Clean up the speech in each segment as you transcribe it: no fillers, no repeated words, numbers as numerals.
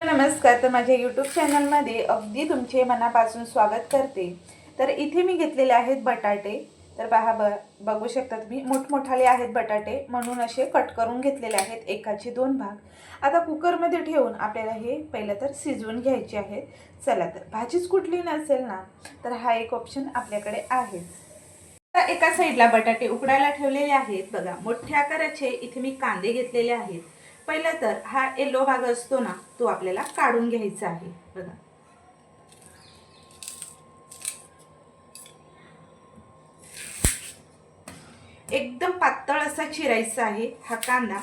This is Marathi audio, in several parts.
नमस्कार. तर माझ्या यूट्यूब चॅनलमध्ये अगदी तुमचे मनापासून स्वागत करते. तर इथे मी घेतलेले आहेत बटाटे. तर पहा बघू शकता तुम्ही मोठमोठाले आहेत बटाटे, म्हणून असे कट करून घेतलेले आहेत, एकाचे 2 भाग. आता कुकरमध्ये ठेवून आपल्याला हे पहिलं तर शिजवून घ्यायचे आहेत. चला, तर भाजीच कुठली नसेल ना, तर हा एक ऑप्शन आपल्याकडे आहे. तर एका साईडला बटाटे उकडायला ठेवलेले आहेत. बघा, मोठ्या आकाराचे इथे मी कांदे घेतलेले आहेत. पहिला तर हा येलो भाग असतो ना, तो आपल्याला काढून घ्यायचा आहे. बघा, एकदम पातळ असा चिरायचा आहे हा कांदा.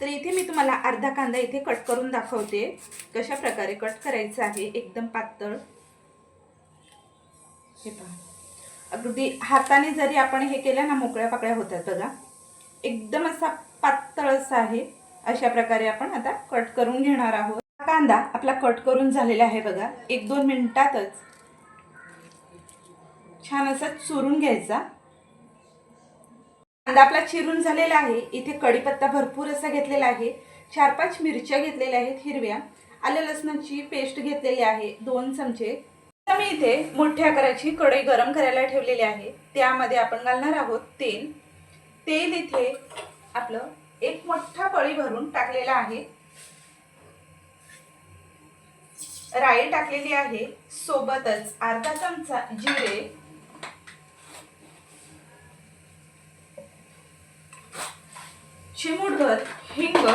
तर इथे मी तुम्हाला अर्धा कांदा इथे कट करून दाखवते, कशा प्रकारे कट करायचा आहे. एकदम पातळ. हे पहा, अगदी हाताने जरी आपण हे केलं ना, मोकळ्या पाकळ्या होतात. बघा, एकदम असा पातळ असा आहे. अशा प्रकारे आपण आता कट करून घेणार आहोत. कांदा आपला कट करून झालेला आहे. बघा, 1-2 मिनिटातच छान असा चुरून घ्यायचा. कांदा आपला चिरून झालेला आहे. इथे कढीपत्ता भरपूर असा घेतलेला आहे. 4-5 मिरच्या घेतलेल्या आहेत हिरव्या. आलं लसणाची पेस्ट घेतलेली आहे 2 चमचे. मी इथे मोठ्या आकाराची कढई गरम करायला ठेवलेली आहे. त्यामध्ये आपण घालणार आहोत तेल. तेल इथे आपलं एक मोठा पळी भरून टाकलेला आहे. राई टाकलेली आहे. सोबतच अर्धा चमचा जिरे, चिमूटभर हिंग,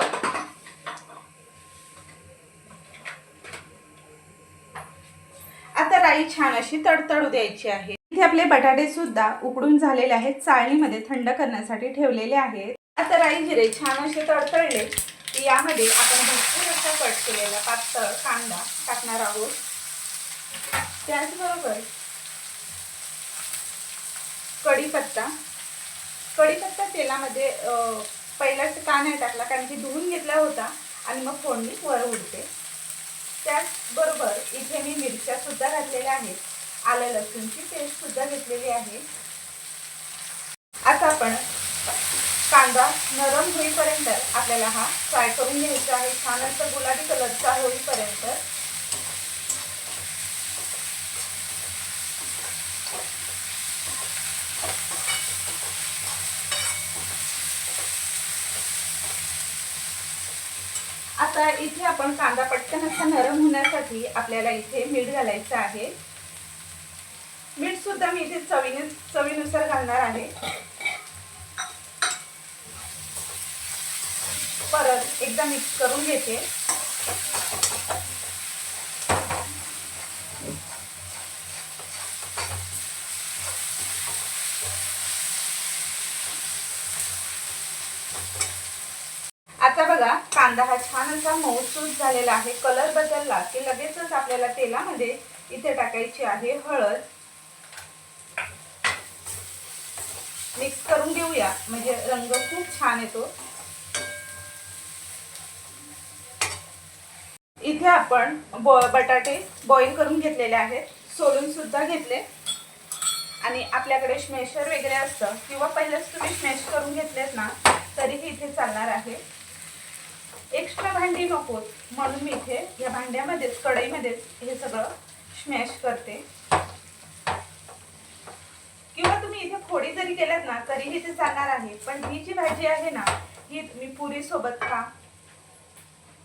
आता राई छान अशी तडतडू द्यायची आहे. इथे आपले बटाटे सुद्धा उकडून झालेले आहेत. चाळणीमध्ये थंड करण्यासाठी ठेवलेले आहेत. आता राई जिरे छान असे तडतडले की यामध्ये आपण भरपूर असा कट केलेला पातळ कांदा टाकणार आहोत. त्याचबरोबर कढीपत्ता तेलामध्ये पहिलाच का नाही टाकला, कारण की धुवून घेतला होता आणि मग फोडणी वर उडते. त्याचबरोबर इथे मी मिरच्या सुद्धा घातलेल्या आहेत. आलं लसूणची पेस्ट सुद्धा घेतलेली आहे. आता आपण कांदा नरम होईपर्यंत आपल्याला हा फ्राय करून घ्यायचा आहे, छान असा गुलाबी कलरचा होईपर्यंत. आता इथे आपण कांदा पटकन असा नरम होण्यासाठी आपल्याला इथे मीठ घालायचं आहे. मीठ सुद्धा मी इथे चवीनुसार घालणार आहे. परत एकदा मिक्स करून घेते. आता बघा, कांदा हा छान असा मऊसूत झालेला आहे. कलर बदलला की लगेचच आपल्याला तेलामध्ये इथे टाकायची आहे हळद. मिक्स करून घेऊया, म्हणजे रंग खूप छान येतो. इथे आपण बटाटे बॉईल करून घेतलेले आहेत, सोलून सुद्धा घेतले. आणि आपल्याकडे स्मॅशर वगैरे असतं किंवा पहिलेच तुम्ही स्मॅश करून घेतलेत ना, तरीही इथे चालणार आहे. एक्स्ट्रा भांडी नको म्हणून मी इथे या भांड्यामध्येच, कढईमध्येच हे सगळं स्मॅश करते. किंवा तुम्ही इथे फोडी जरी केल्यात ना, तरीही इथे चालणार आहे. पण ही जी भाजी आहे ना, ही तुम्ही पुरी सोबत खा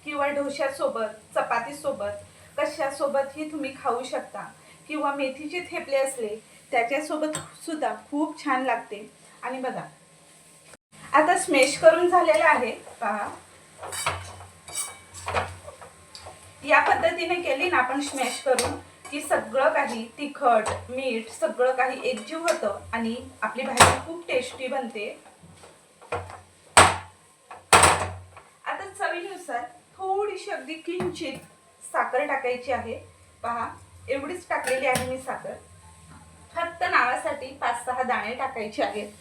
किंवा डोश्यासोबत, चपातीसोबत, कशासोबतही तुम्ही खाऊ शकता. किंवा मेथीचे थेपले असले त्याच्यासोबत सुद्धा खूप छान लागते. आणि बघा, आता स्मॅश करून झालेला आहे. पहा, या पद्धतीने केली ना आपण स्मॅश करून, की सगळं काही तिखट मीठ सगळं काही एकजीव होतं आणि आपली भाजी खूप टेस्टी बनते. आता चवीनुसार थोडीशी अगदी किंचित साखर टाकायची आहे. पहा, एवढीच टाकलेली आहे मी साखर. फक्त नावासाठी 5-6 दाणे टाकायचे आहेत.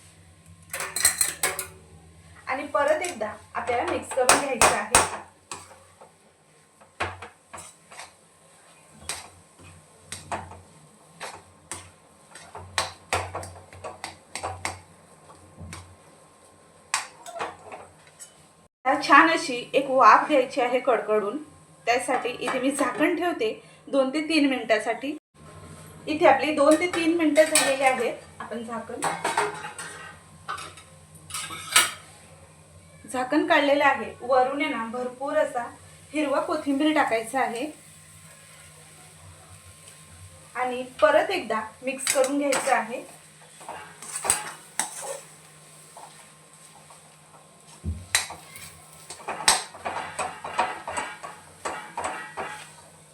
आणि परत एकदा आपल्याला मिक्स करून घ्यायचं आहे. आता छान अशी एक वाफ द्यायची आहे कडकडून. त्यासाठी इथे मी झाकण ठेवते 2 ते 3 मिनिटासाठी. इथे आपली 2 ते 3 मिनिटं झालेली आहेत. आपण झाकण काढलेलं आहे. वरून आहे ना भरपूर असा हिरवा कोथिंबीर टाकायचा आहे आणि परत एकदा मिक्स करून घ्यायचं आहे.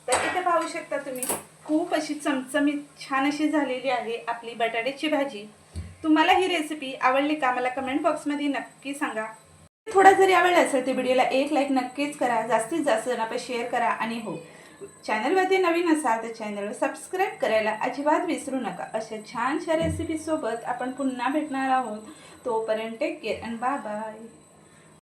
तर इथे पाहू शकता तुम्ही खूप अशी चमचमीत छान अशी झालेली आहे आपली बटाट्याची भाजी. तुम्हाला ही रेसिपी आवडली का मला कमेंट बॉक्समध्ये नक्की सांगा. थोडा जरी आवडला असेल तर व्हिडिओला एक लाईक नक्कीच करा. जास्तीत जास्त जणांना शेअर करा आणि हो, चॅनलवरती नवीन असाल तर चॅनलला सबस्क्राईब करायला अजिबात विसरू नका. अशा छानशा रेसिपीसोबत आपण पुन्हा भेटणार आहोत. तोपर्यंत take care and bye bye.